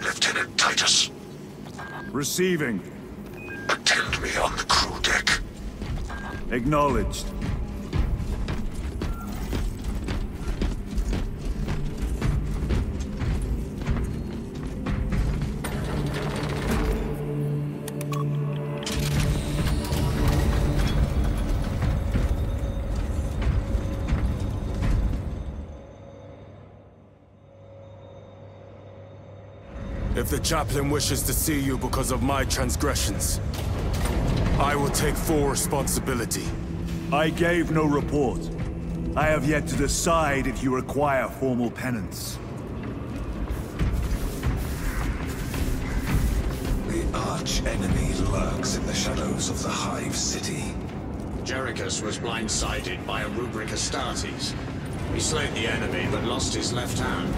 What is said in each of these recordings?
Lieutenant Titus. Receiving. Attend me on the crew deck. Acknowledged. If the chaplain wishes to see you because of my transgressions, I will take full responsibility. I gave no report. I have yet to decide if you require formal penance. The arch-enemy lurks in the shadows of the Hive City. Jerichus was blindsided by a rubric Astartes. He slayed the enemy, but lost his left hand.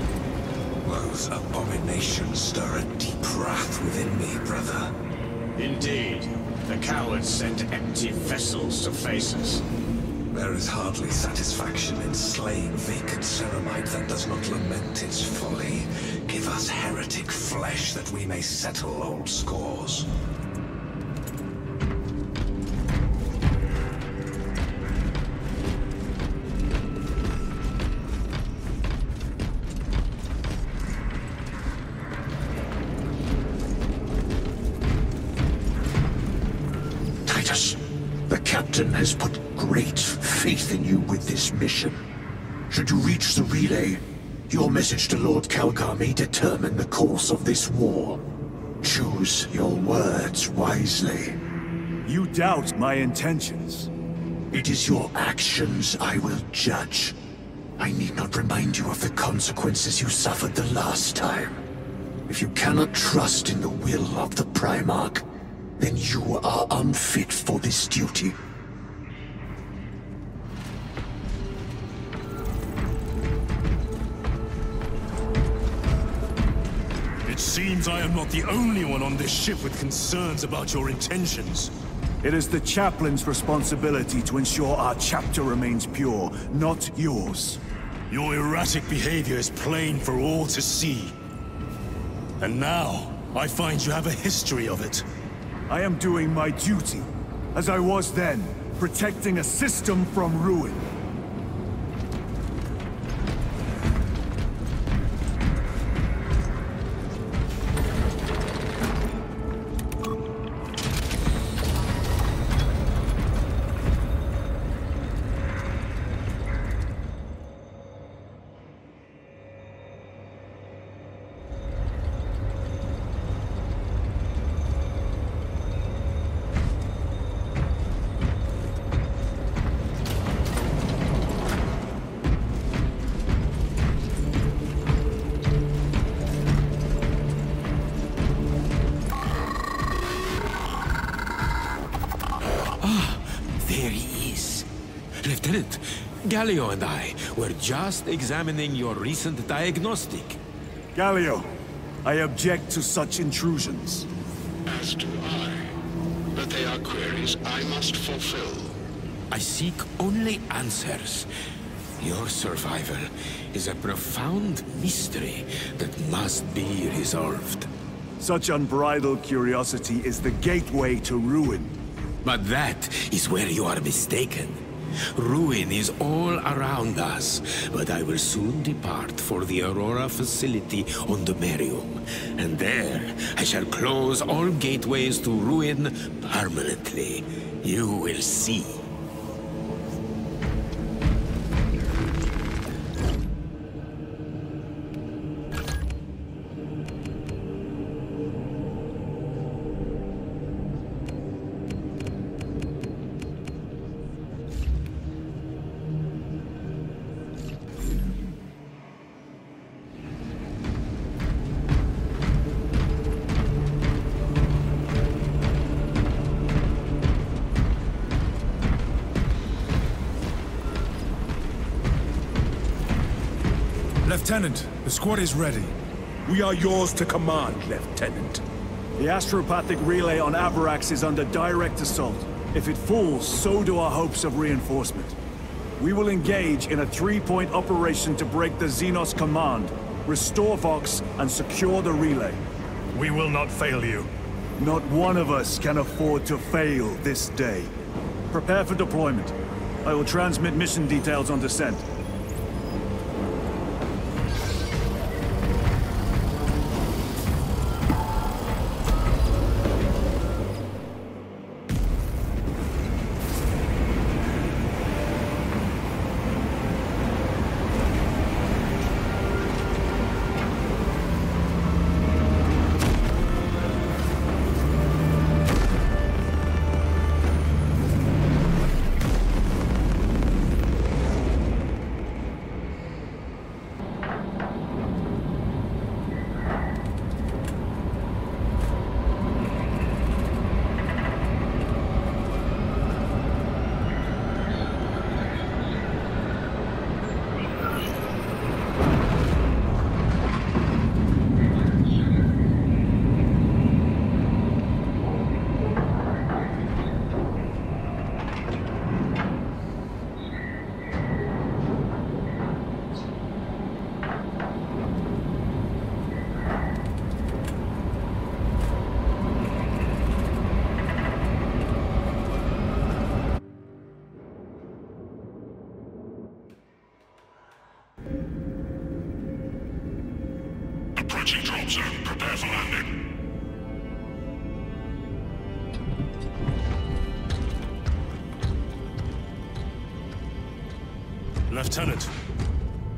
Those abominations stir a deep wrath within me, brother. Indeed. The cowards sent empty vessels to face us. There is hardly satisfaction in slaying vacant ceramite that does not lament its folly. Give us heretic flesh that we may settle old scores. The captain has put great faith in you with this mission. Should you reach the relay, your message to Lord Calgar may determine the course of this war. Choose your words wisely. You doubt my intentions. It is your actions I will judge. I need not remind you of the consequences you suffered the last time. If you cannot trust in the will of the Primarch, then you are unfit for this duty. It seems I am not the only one on this ship with concerns about your intentions. It is the chaplain's responsibility to ensure our chapter remains pure, not yours. Your erratic behavior is plain for all to see. And now, I find you have a history of it. I am doing my duty, as I was then, protecting a system from ruin. There he is. Lieutenant, Gallio and I were just examining your recent diagnostic. Gallio, I object to such intrusions. As do I. But they are queries I must fulfill. I seek only answers. Your survival is a profound mystery that must be resolved. Such unbridled curiosity is the gateway to ruin. But that is where you are mistaken. Ruin is all around us, but I will soon depart for the Aurora facility on the Merium. And there, I shall close all gateways to ruin permanently. You will see. Lieutenant, the squad is ready. We are yours to command, Lieutenant. The astropathic relay on Avarax is under direct assault. If it falls, so do our hopes of reinforcement. We will engage in a three-point operation to break the Xenos command, restore Vox, and secure the relay. We will not fail you. Not one of us can afford to fail this day. Prepare for deployment. I will transmit mission details on descent. Approaching drop zone. Prepare for landing. Lieutenant,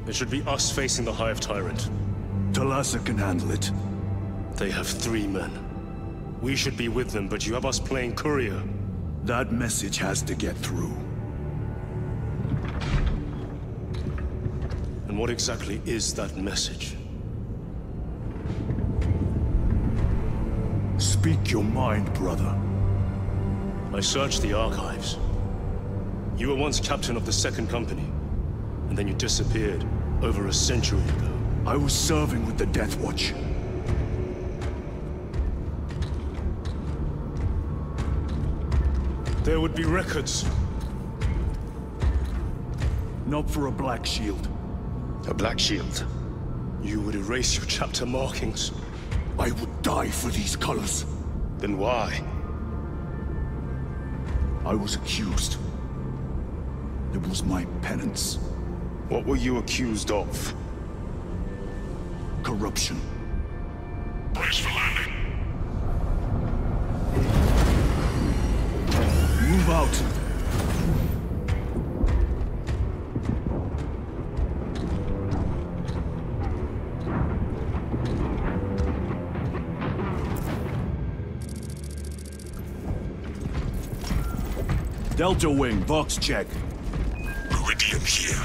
it should be us facing the Hive Tyrant. Talassa can handle it. They have 3 men. We should be with them, but you have us playing courier. That message has to get through. And what exactly is that message? Speak your mind, brother. I searched the archives. You were once captain of the 2nd Company, and then you disappeared over a century ago. I was serving with the Death Watch. There would be records. Not for a Black Shield. A Black Shield? You would erase your chapter markings. I would die for these colors. Then why? I was accused. It was my penance. What were you accused of? Corruption. Brace for landing. Move out. Delta Wing, box check. Meridian here.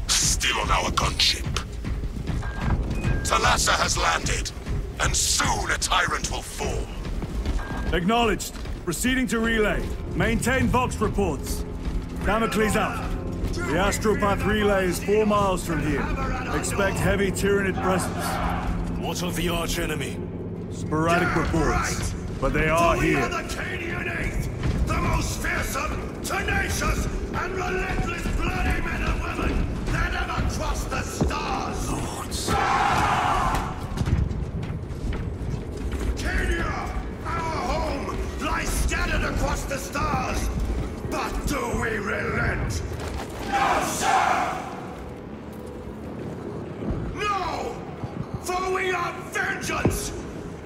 Still on our gunship. Talassa has landed, and soon a tyrant will fall. Acknowledged. Proceeding to relay. Maintain Vox reports. Damocles out. The Astropath relay is 4 miles from here. Expect heavy Tyranid presence. What of the arch-enemy? Sporadic reports, but they are We here. are the Cadian Eighth, the most fearsome, tenacious, and relentless bloody men and women that ever crossed the stars! Lords. Cadia, our home, lies scattered across the stars. But do we relent? No, sir! No! For we are vengeance!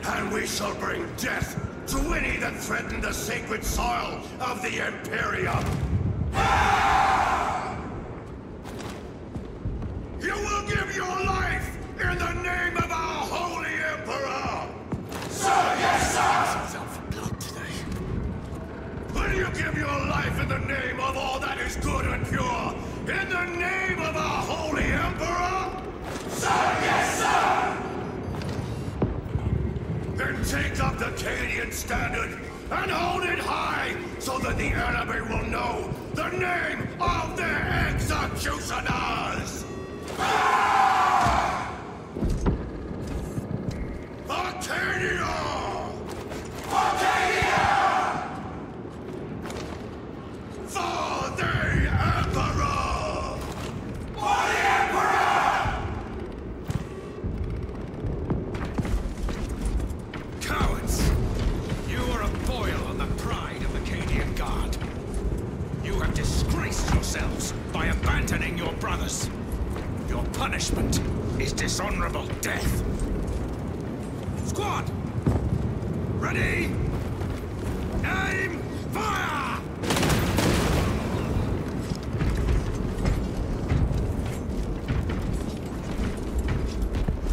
And we shall bring death to any that threaten the sacred soil of the Imperium! You will give your life in the name of our Holy Emperor! Sir, yes, sir! She's out for blood today. Will you give your life in the name of all that is good and pure? In the name of our Holy Emperor? Sir, yes, sir! Then take up the Cadian standard and hold it high so that the enemy will know the name of their executioners! Arcadia! Arcadia! For the Emperor! For the Emperor! dishonorable death. Squad! Ready! Aim! Fire!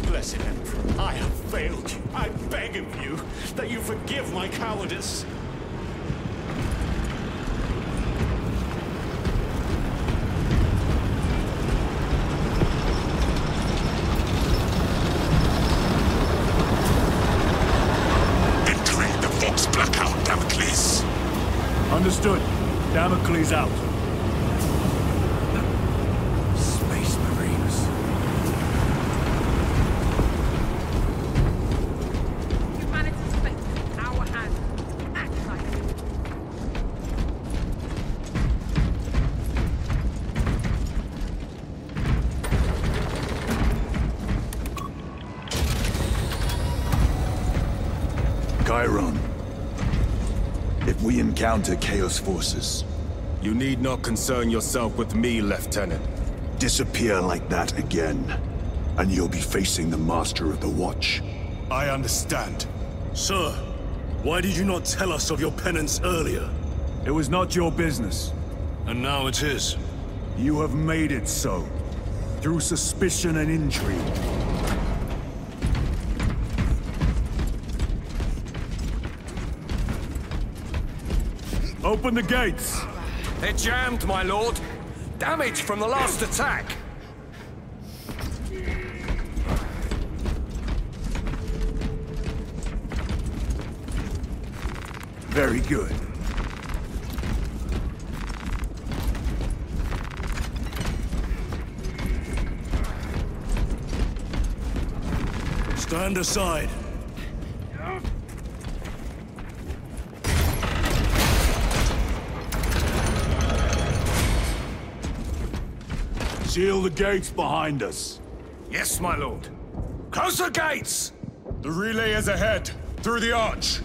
Blessed Emperor, I have failed you. I beg of you that you forgive my cowardice. Understood. Damocles out. Space Marines. Humanity's fate in our hands. Act like it. Chiron. If we encounter Chaos forces... You need not concern yourself with me, Lieutenant. Disappear like that again, and you'll be facing the Master of the Watch. I understand. Sir, why did you not tell us of your penance earlier? It was not your business. And now it is. You have made it so. Through suspicion and intrigue. Open the gates! They're jammed, my lord. Damage from the last attack. Very good. Stand aside. Seal the gates behind us. Yes, my lord. Close the gates! The relay is ahead, through the arch.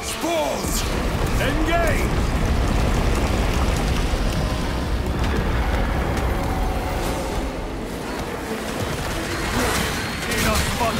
Spores! Engage! Enough fun!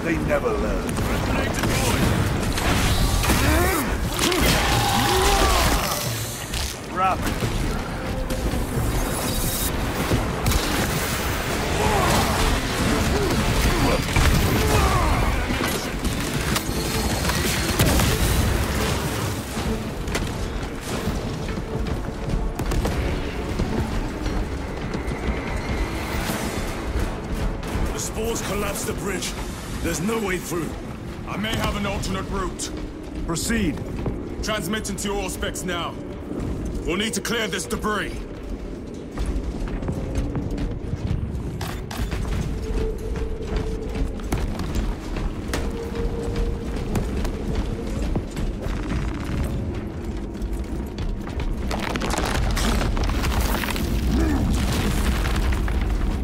They never learn. Rapid. The spores collapsed the bridge. There's no way through. I may have an alternate route. Proceed. Transmitting to your specs now. We'll need to clear this debris.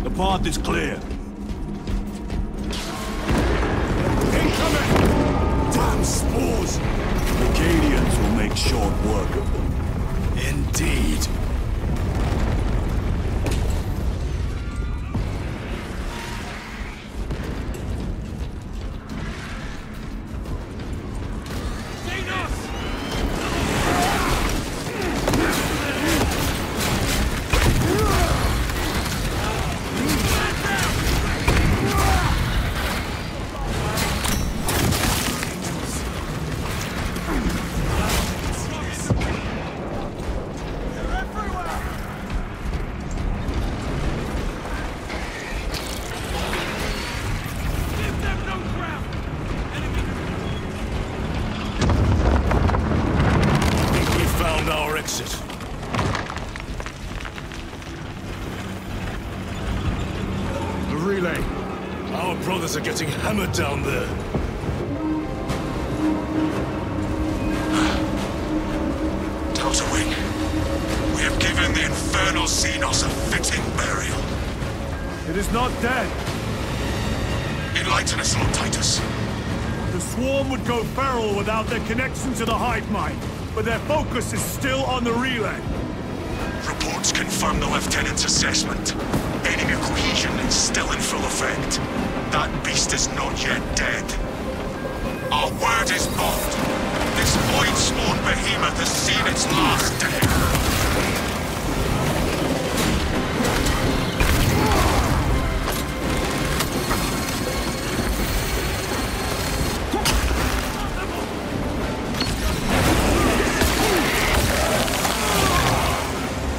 The path is clear. Damn spores! The Cadians will make short work of them. Indeed. brothers are getting hammered down there. Delta Wing, we have given the Infernal Xenos a fitting burial. It is not dead. Enlighten us, Lord Titus. The swarm would go feral without their connection to the hive mind, but their focus is still on the relay. Reports confirm the Lieutenant's assessment. Enemy cohesion is still in full effect. That beast is not yet dead. Our word is bond. This void-spawned behemoth has seen its last day.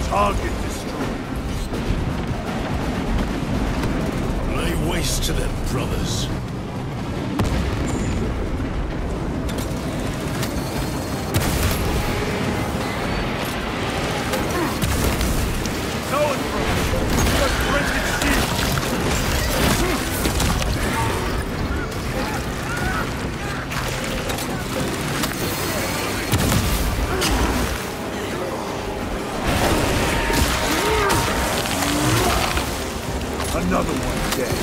Target destroyed. Lay waste to them, brothers. Another one dead.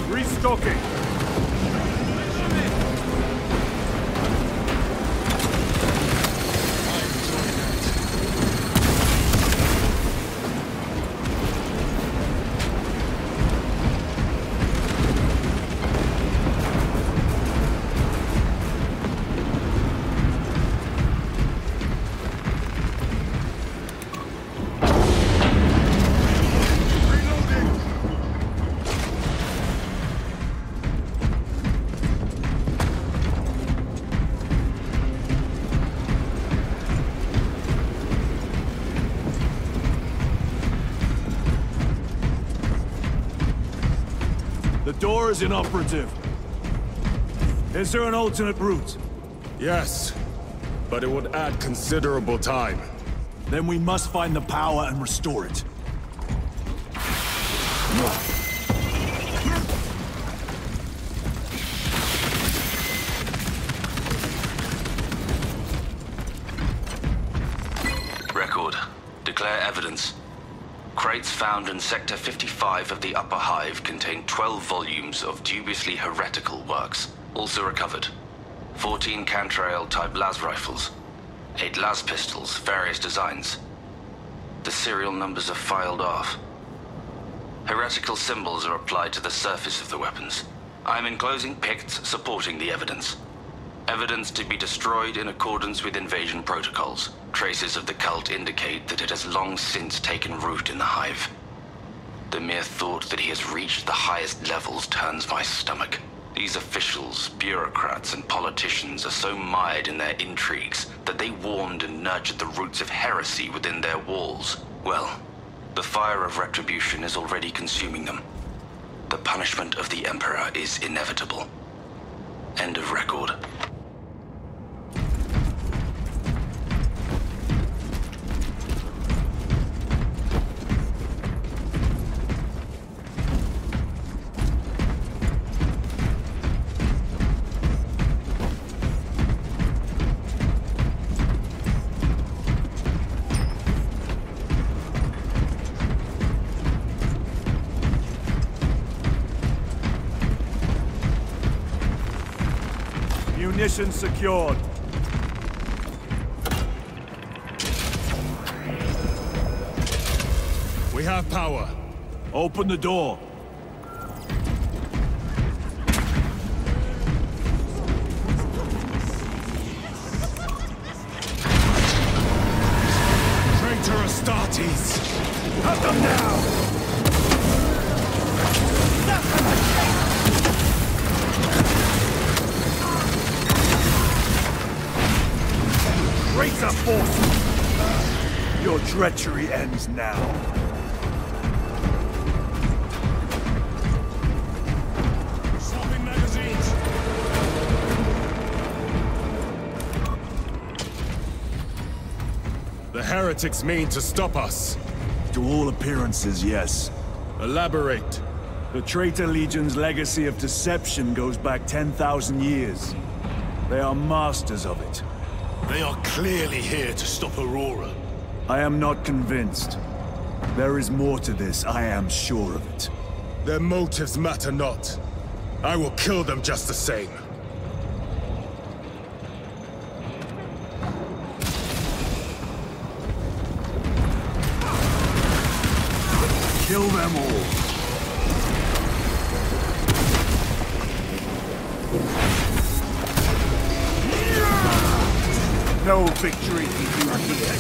Restocking. The door is inoperative. Is there an alternate route? Yes, but it would add considerable time. Then we must find the power and restore it. Record. Declare evidence. Crates found in Sector 55 of the Upper Hive contain 12 volumes of dubiously heretical works. Also recovered. 14 Cantrail-type las rifles. 8 las pistols, various designs. The serial numbers are filed off. Heretical symbols are applied to the surface of the weapons. I'm enclosing picts supporting the evidence. Evidence to be destroyed in accordance with invasion protocols. Traces of the cult indicate that it has long since taken root in the Hive. The mere thought that he has reached the highest levels turns my stomach. These officials, bureaucrats, and politicians are so mired in their intrigues that they warmed and nurtured the roots of heresy within their walls. Well, the fire of retribution is already consuming them. The punishment of the Emperor is inevitable. End of record. Munitions secured. We have power. Open the door. Traitor Astartes! Have them now! Traitor force! Your treachery ends now. Swapping magazines! heretics mean to stop us? To all appearances, yes. Elaborate. The Traitor Legion's legacy of deception goes back 10,000 years. They are masters of it. They are clearly here to stop Aurora. I am not convinced. There is more to this, I am sure of it. Their motives matter not. I will kill them just the same. Kill them all. No victory for you here.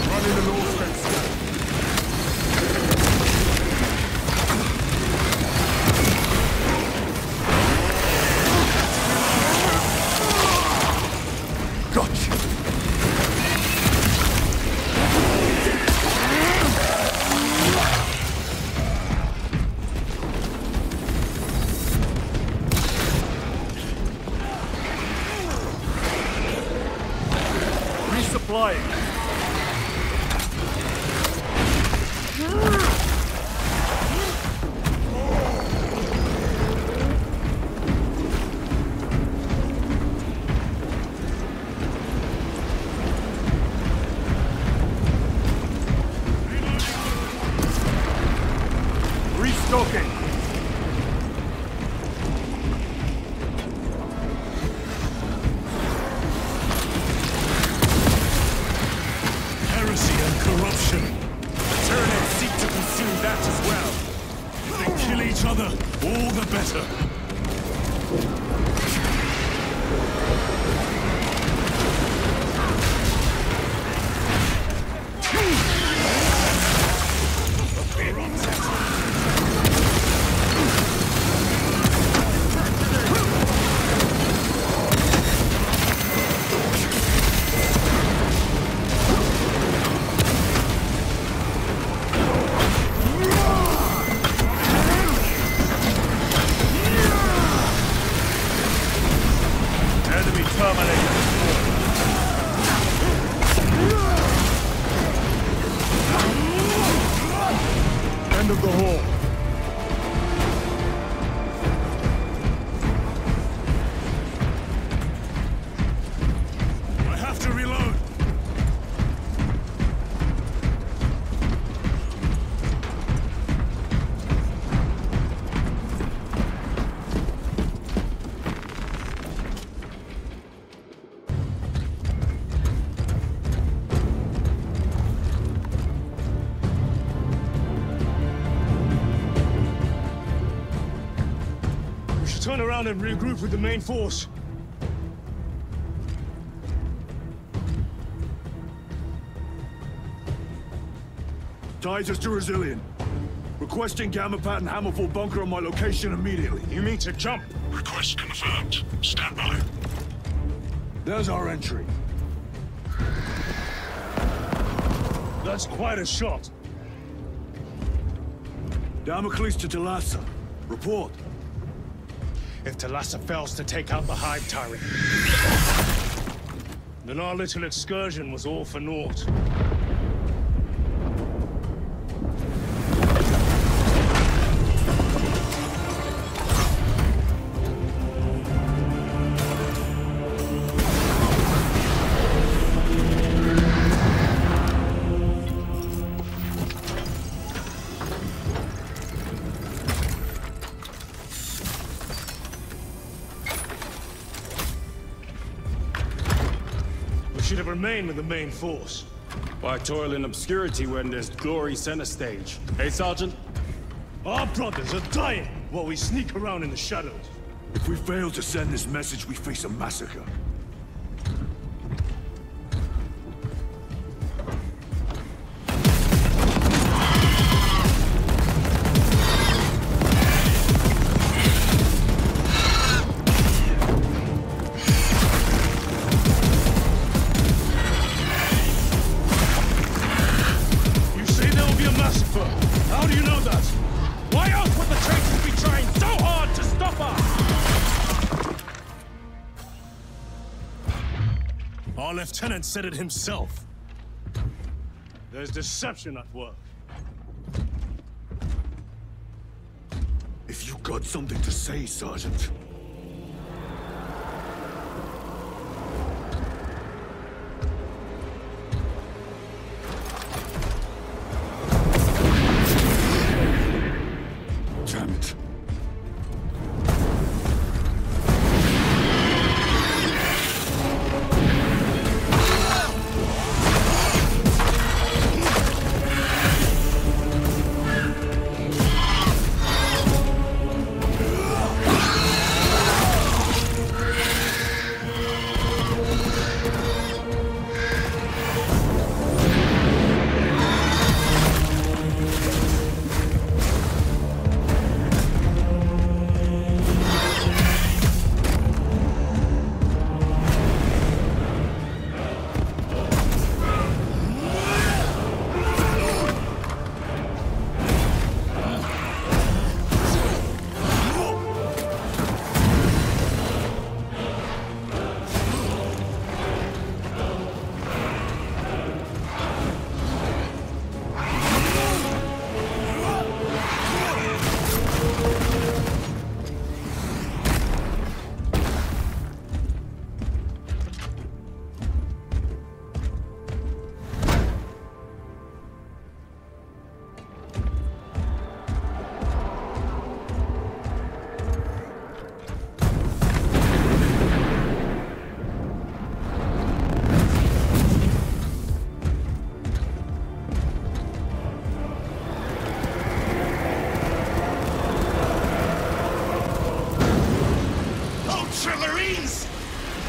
Running an offense. Resupplying. Restocking. Heresy and corruption. The Tyranids seek to consume that as well. If they kill each other, all the better. End of the hall. I have to reload. Turn around and regroup with the main force. Titus to Resilient. Requesting Gamma Pat and Hammerfall bunker on my location immediately. You mean to jump? Request confirmed. Stand by. There's our entry. That's quite a shot. Damocles to Talassa. Report. If Talassa fails to take out the Hive Tyrant, then our little excursion was all for naught. Should have remained with the main force. Why toil in obscurity when there's glory center stage? Hey, Sergeant? Our brothers are dying while we sneak around in the shadows. If we fail to send this message, we face a massacre. How do you know that? Why else would the traitors be trying so hard to stop us? lieutenant said it himself. There's deception at work. If you got something to say, Sergeant. Damn it.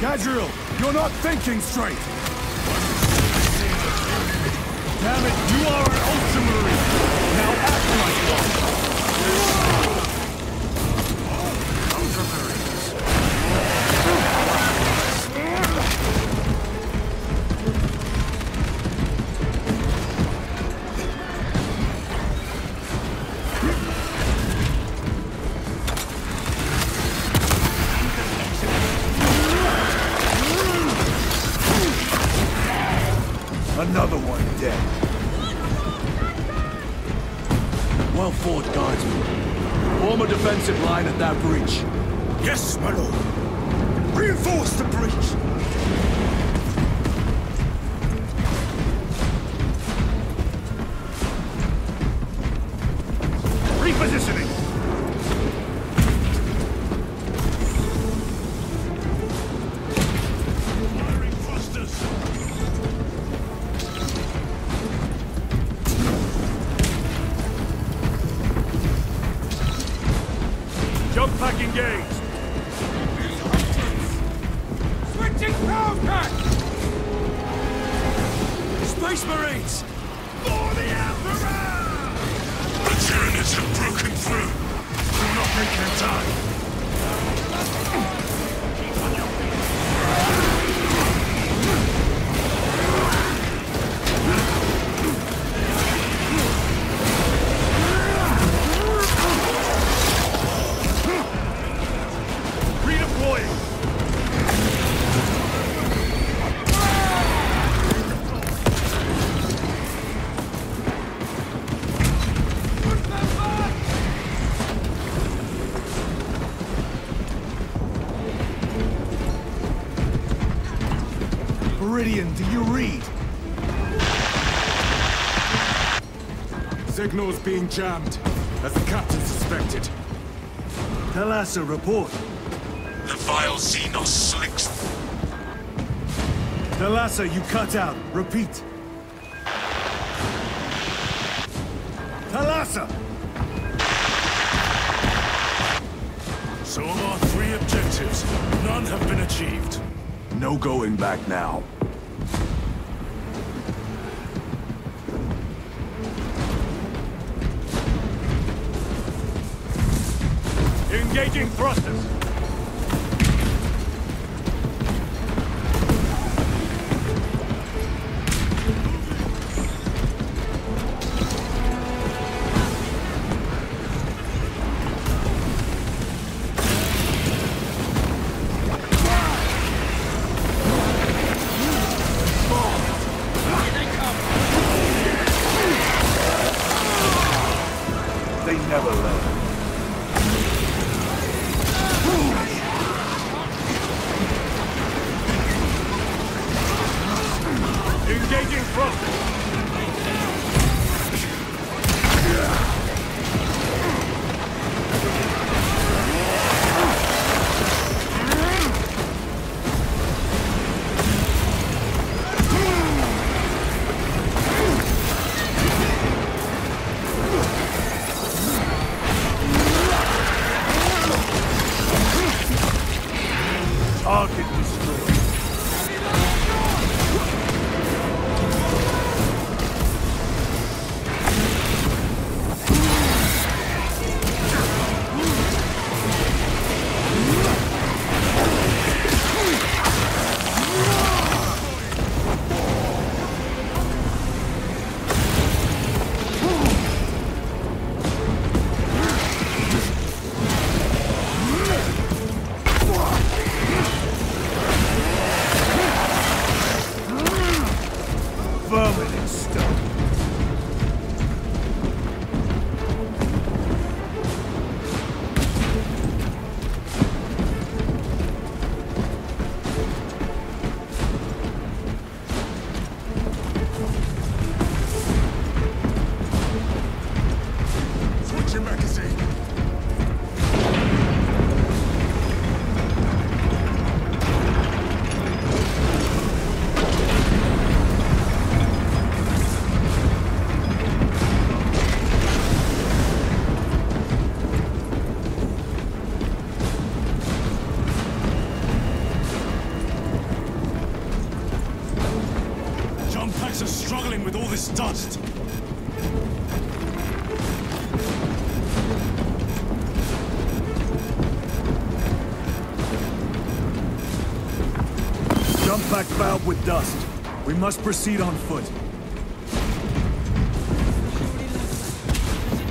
Gadriel, you're not thinking straight! Damn it, you are an Ultramarine! Now act like one! Ultramarines! Another one dead. Well fought, guardsmen. Form a defensive line at that breach. Yes, my lord. Reinforce the breach. Repositioning. Firing thrusters. Jump pack engaged! Switching power pack! Space Marines! For the Emperor! The Tyranids have broken through. We're not making time. Redeploying! Meridian, do you read? Signal's being jammed, as the captain suspected. Thalassa, report. The vile Xenos slicks. Thalassa, you cut out. Repeat. Thalassa! So of our 3 objectives, none have been achieved. No going back now. Engaging thrusters. they never learn. Engaging front! Target destroyed. Vermin in stone. Switching magazine. Jump packs are struggling with all this dust. Jump pack fouled with dust. We must proceed on foot.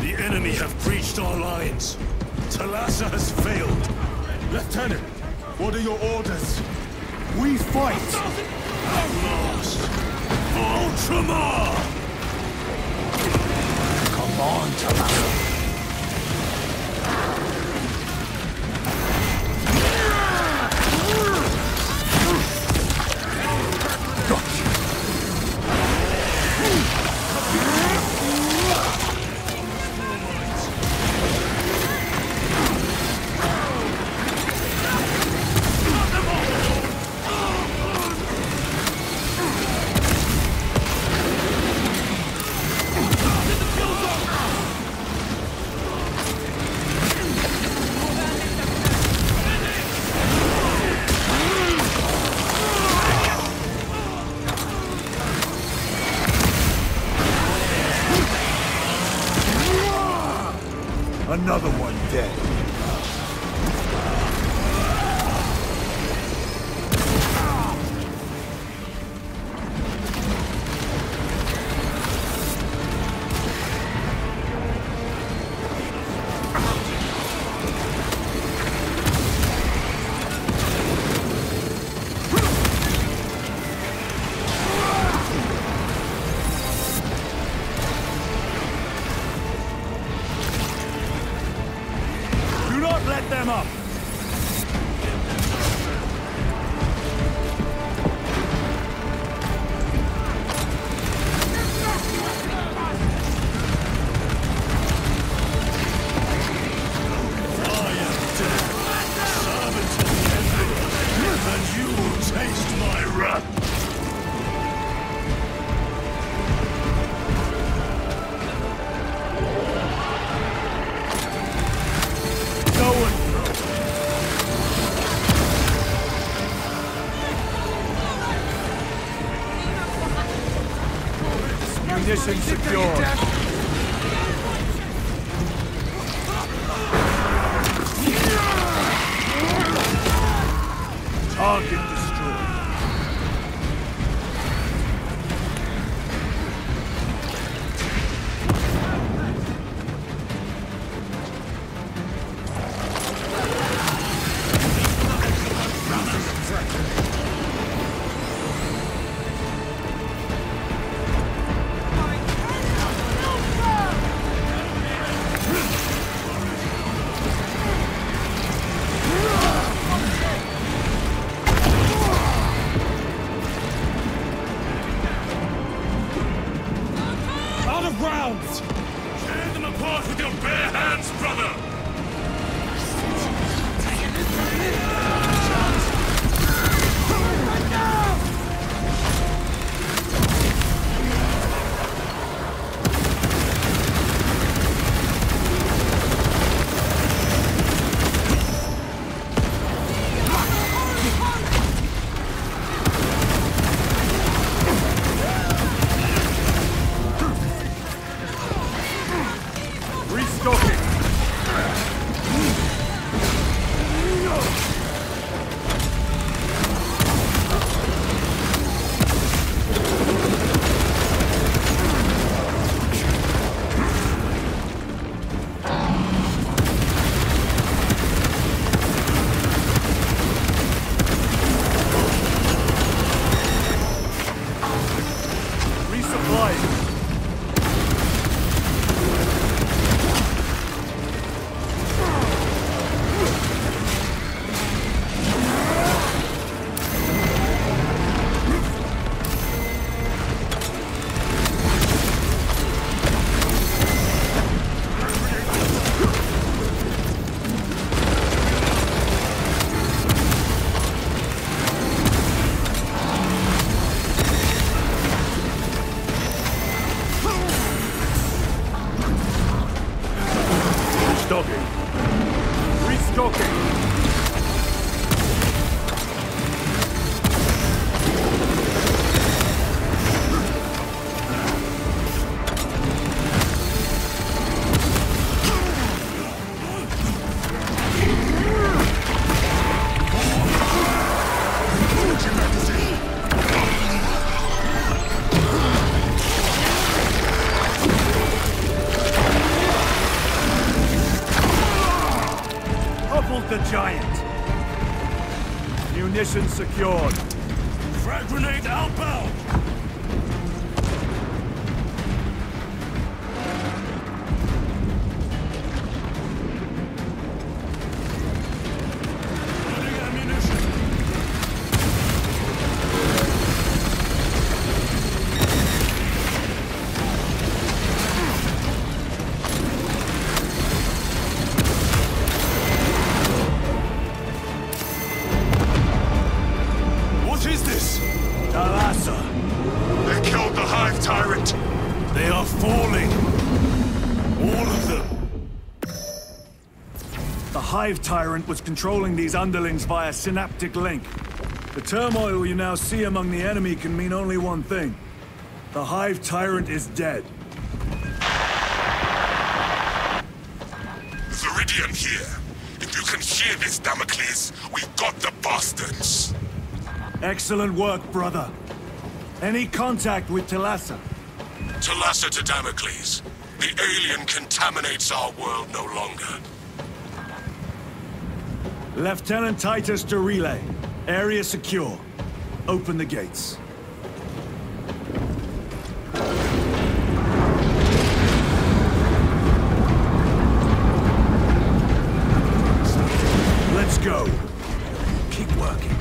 The enemy have breached our lines. Talassa has failed. Lieutenant, what are your orders? We fight! Lost. Ultramar! Come on, Talassa. Another one dead. Let them up! And you will taste my wrath! Munition secured. Target destroyed. rounds! Tear them apart with your bare hands, brother! The giant. Munitions secured. Frag grenade outbound! Loading ammunition. What is this? They killed the Hive Tyrant! They are falling! All of them! The Hive Tyrant was controlling these underlings via synaptic link. The turmoil you now see among the enemy can mean only one thing. The Hive Tyrant is dead. Viridian here. If you can hear this, Damocles, we've got the bastards! Excellent work, brother. Any contact with Talassa? Talassa to Damocles. The alien contaminates our world no longer. Lieutenant Titus to relay. Area secure. Open the gates. Let's go. Keep working.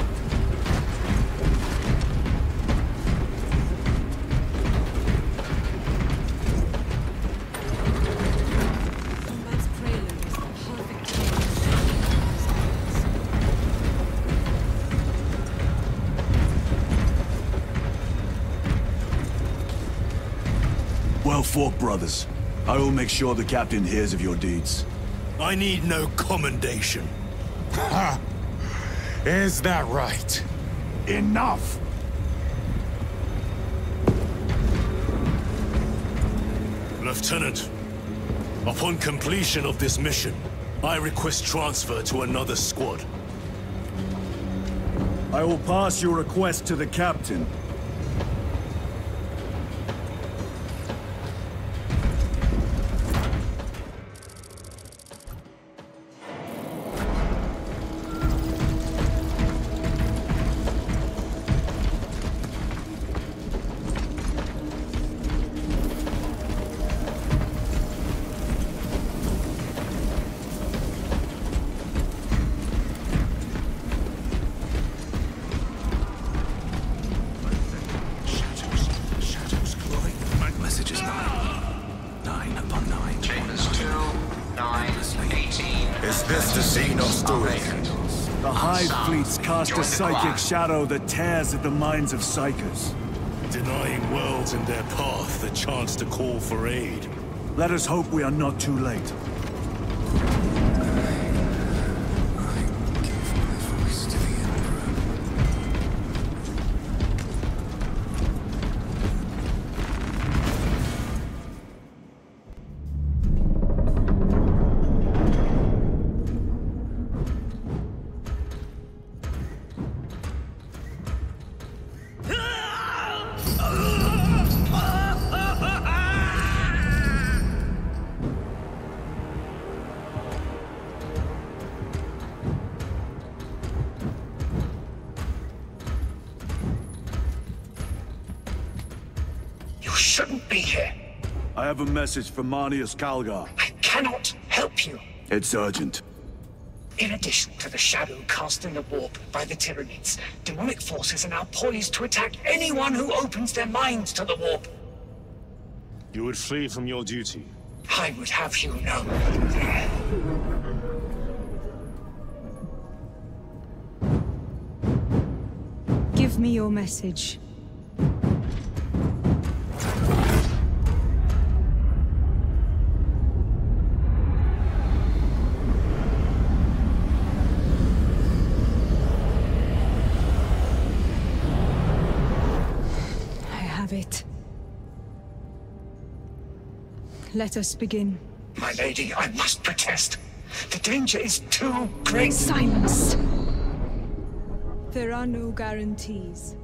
Well fought, brothers. I will make sure the captain hears of your deeds. I need no commendation. Ha! Is that right? Enough! Lieutenant, upon completion of this mission, I request transfer to another squad. I will pass your request to the captain. The Hive fleets cast a psychic shadow that tears at the minds of psychers. Denying worlds in their path the chance to call for aid. Let us hope we are not too late. Shouldn't be here. I have a message from Marnius Calgar. I cannot help you. It's urgent. In addition to the shadow cast in the warp by the Tyranids, demonic forces are now poised to attack anyone who opens their minds to the warp. You would flee from your duty. I would have you know. Give me your message. It. Let us begin. My lady, I must protest. The danger is too great. Silence! There are no guarantees.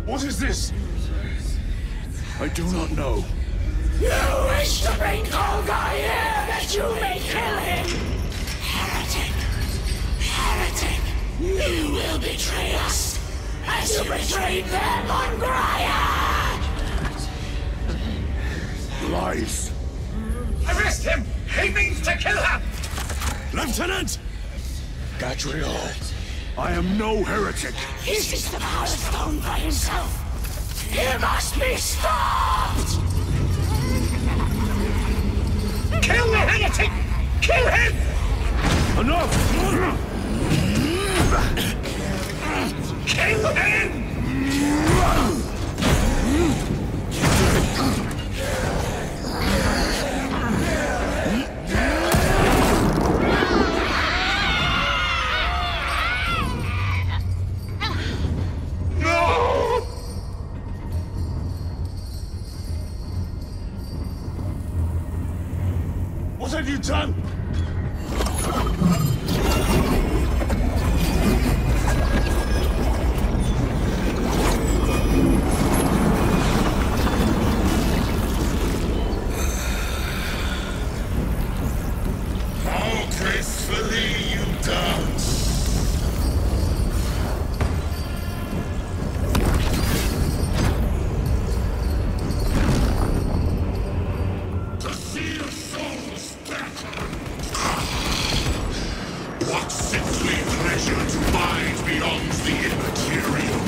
What is this? I do not know. You wish to bring Kolga here that you may kill him! Heretic! Heretic! You will betray us as you betrayed them on Graia! Lies. Arrest him! He means to kill her! Lieutenant! Gadriel, I am no heretic. He seeks the Power Stone by himself! He must be stopped! Kill the heretic! Kill him! Enough! Kill him! What have you done? How gracefully you dance! To see your souls back! What sickly pleasure to mind beyond the immaterial!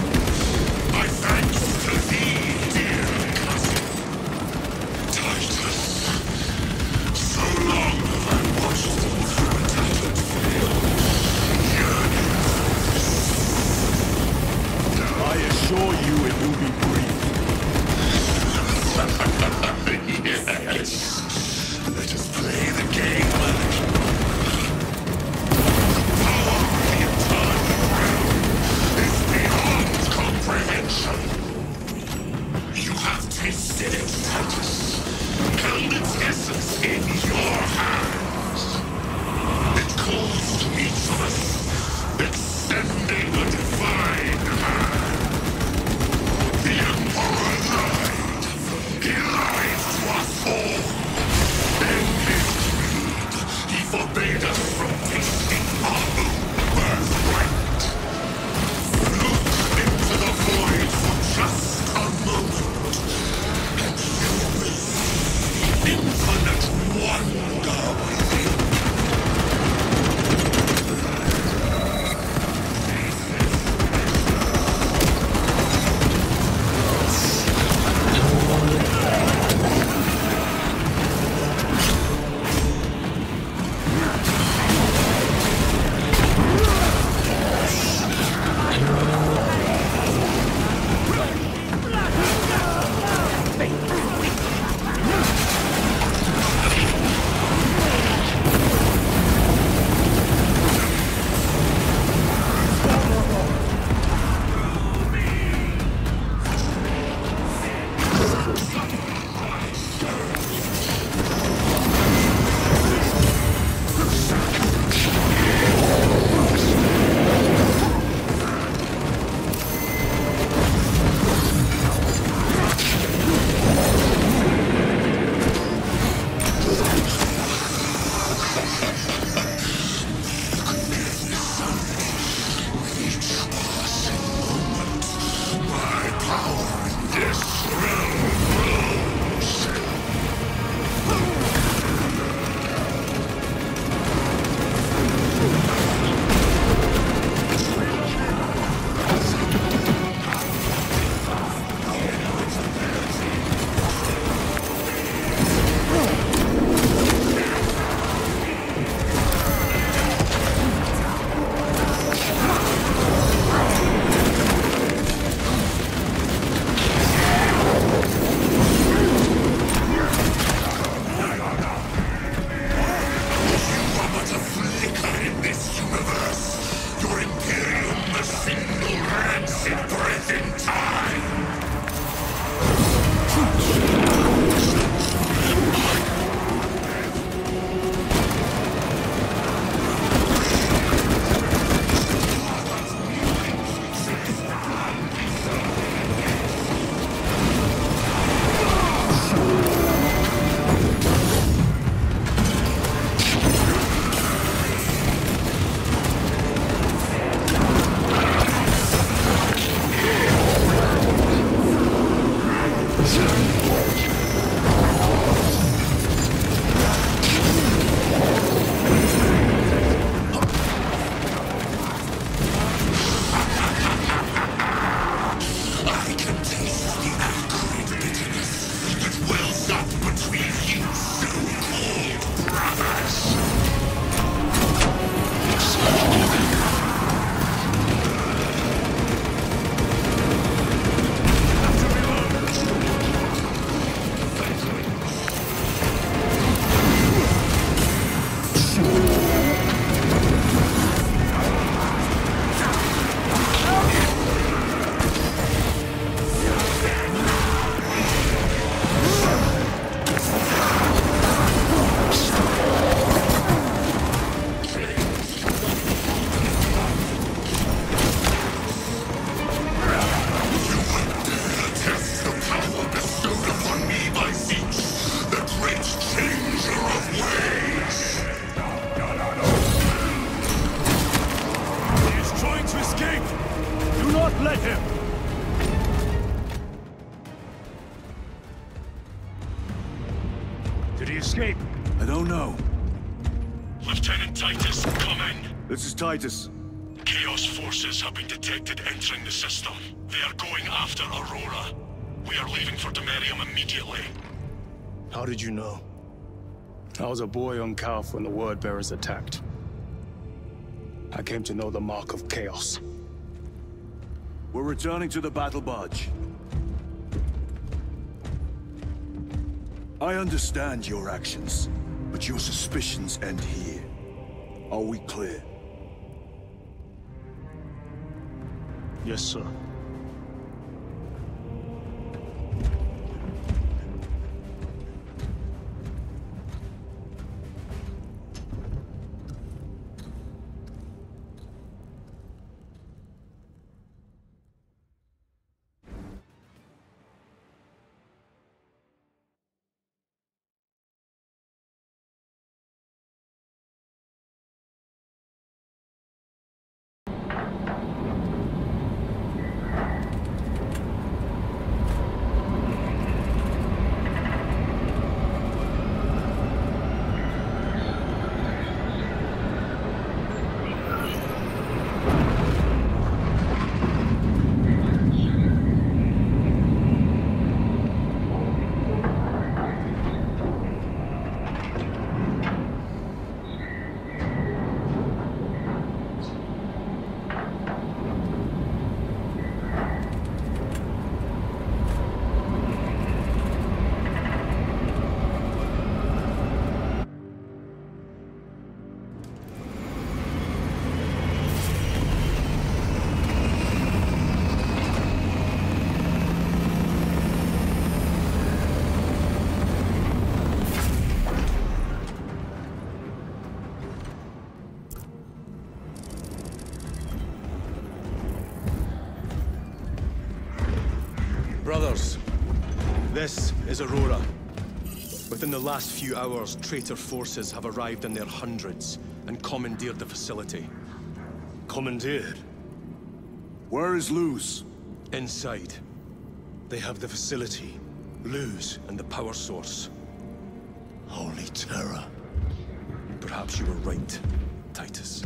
forbade us from tasting our own birthright. Look into the void for just a moment, and you will see infinite wonder within. Let him! Did he escape? I don't know. Lieutenant Titus, come in. This is Titus. Chaos forces have been detected entering the system. They are going after Aurora. We are leaving for Demerium immediately. How did you know? I was a boy on Calf when the Word Bearers attacked. I came to know the mark of Chaos. We're returning to the battle barge. I understand your actions, but your suspicions end here. Are we clear? Yes, sir. This is Aurora. Within the last few hours, traitor forces have arrived in their hundreds and commandeered the facility. Commandeered? Where is Luz? Inside. They have the facility, Luz, and the power source. Holy terror. Perhaps you were right, Titus.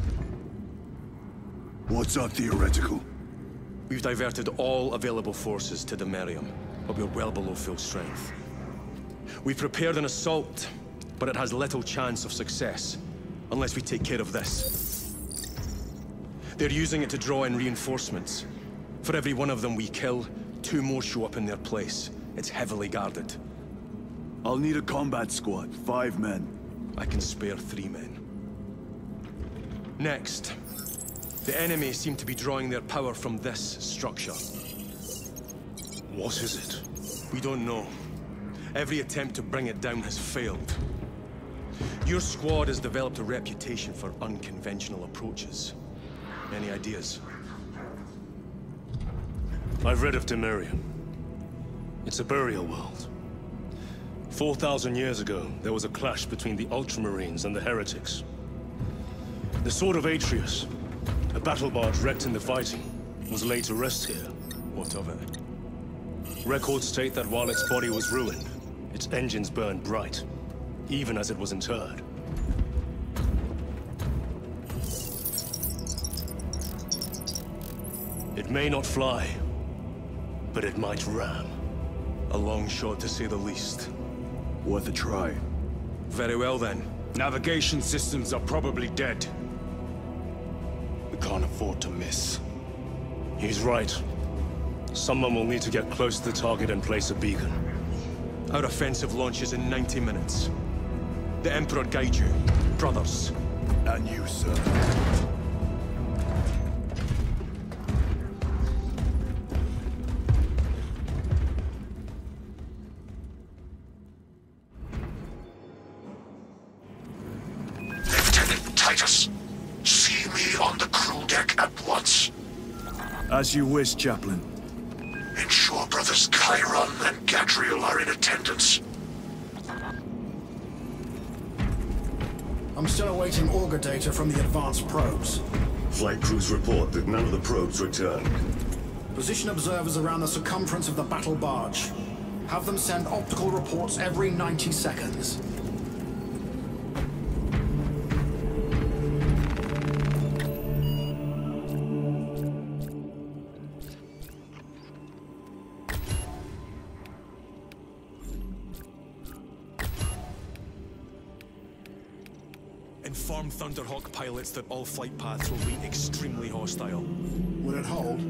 What's our theoretical? We've diverted all available forces to the Merium, but we're well below full strength. We've prepared an assault, but it has little chance of success, unless we take care of this. They're using it to draw in reinforcements. For every one of them we kill, 2 more show up in their place. It's heavily guarded. I'll need a combat squad, 5 men. I can spare 3 men. Next, the enemy seem to be drawing their power from this structure. What is it? We don't know. Every attempt to bring it down has failed. Your squad has developed a reputation for unconventional approaches. Any ideas? I've read of Demirium. It's a burial world. 4,000 years ago, there was a clash between the Ultramarines and the Heretics. The Sword of Atreus, a battle barge wrecked in the fighting, was laid to rest here. What of it? Records state that while its body was ruined, its engines burned bright, even as it was interred. It may not fly, but it might ram. A long shot, to say the least. Worth a try. Very well, then. Navigation systems are probably dead. We can't afford to miss. He's right. Someone will need to get close to the target and place a beacon. Our offensive launches in 90 minutes. The Emperor guide you, brothers. And you, sir. Lieutenant Titus, see me on the crew deck at once. As you wish, Chaplain. Ensure brothers Chiron and Gadriel are in attendance. I'm still awaiting auger data from the advanced probes. Flight crews report that none of the probes returned. Position observers around the circumference of the battle barge. Have them send optical reports every 90 seconds. Inform Thunderhawk pilots that all flight paths will be extremely hostile. Will it hold?